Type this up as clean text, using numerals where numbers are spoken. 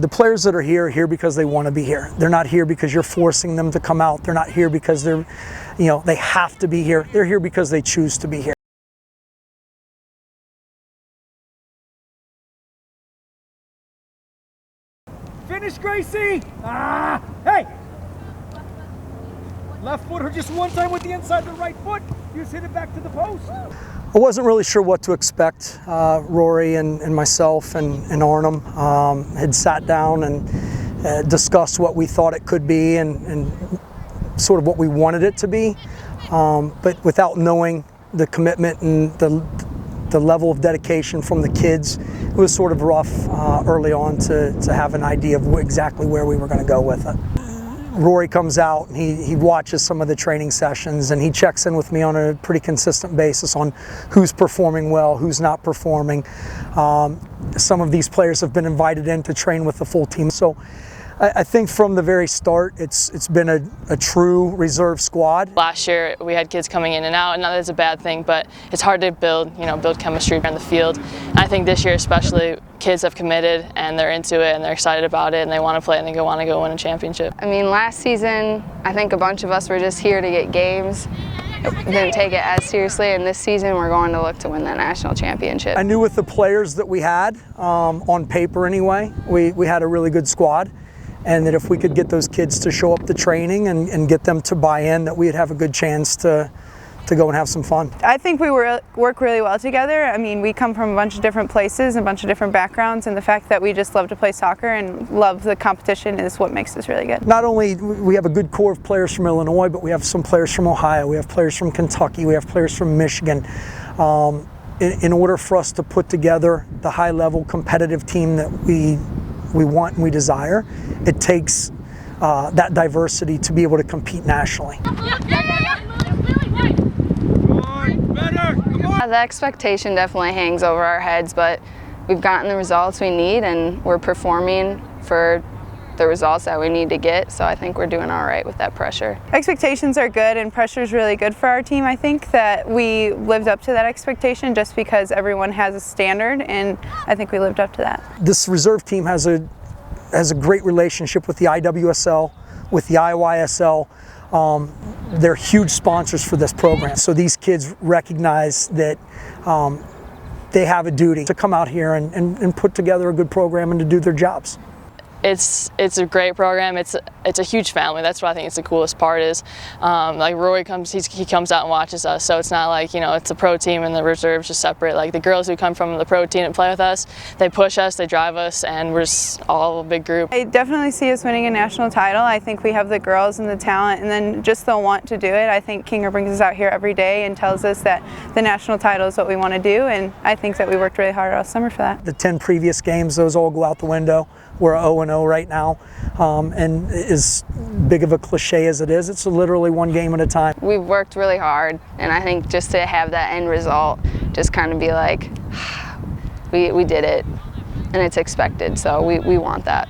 The players that are here because they want to be here. They're not here because you're forcing them to come out. They're not here because they have to be here. They're here because they choose to be here. Finish, Gracie! Hey! Left footer just one time with the inside of the right foot. You just hit it back to the post. I wasn't really sure what to expect. Rory and myself and Arnhem had sat down and discussed what we thought it could be and sort of what we wanted it to be. But without knowing the commitment and the level of dedication from the kids, it was sort of rough early on to have an idea of exactly where we were going to go with it. Rory comes out and he watches some of the training sessions and he checks in with me on a pretty consistent basis on who's performing well, who's not performing. Some of these players have been invited in to train with the full team. So I think from the very start, it's been a true reserve squad. Last year we had kids coming in and out, and not that it's a bad thing, but it's hard to build chemistry in the field. And I think this year especially, kids have committed and they're into it and they're excited about it and they want to play and they want to go win a championship. I mean, last season I think a bunch of us were just here to get games. Didn't take it as seriously, and this season we're going to look to win that national championship. I knew with the players that we had, on paper anyway, we had a really good squad. And that if we could get those kids to show up to training and get them to buy in, that we'd have a good chance to go and have some fun. I think we work really well together. I mean, we come from a bunch of different places and a bunch of different backgrounds, and the fact that we just love to play soccer and love the competition is what makes us really good. Not only we have a good core of players from Illinois, but we have some players from Ohio, we have players from Kentucky, we have players from Michigan. In order for us to put together the high-level competitive team that we want and we desire, it takes that diversity to be able to compete nationally. The expectation definitely hangs over our heads, but we've gotten the results we need and we're performing for the results that we need to get, so I think we're doing all right with that pressure. Expectations are good and pressure is really good for our team. I think that we lived up to that expectation just because everyone has a standard, and I think we lived up to that. This reserve team has a great relationship with the IWSL, with the IYSL. They're huge sponsors for this program. So these kids recognize that they have a duty to come out here and put together a good program and to do their jobs. It's a great program. It's a huge family. That's what I think is the coolest part is, like Rory he comes out and watches us. So it's not like, it's a pro team and the reserves just separate. Like the girls who come from the pro team and play with us, they push us, they drive us, and we're just all a big group. I definitely see us winning a national title. I think we have the girls and the talent, and then just the want to do it. I think Kinger brings us out here every day and tells us that the national title is what we want to do, and I think that we worked really hard all summer for that. The 10 previous games, those all go out the window. We're 0-0 right now, and as big of a cliche as it is, it's literally one game at a time. We've worked really hard, and I think just to have that end result, just kind of be like, we did it, and it's expected, so we want that.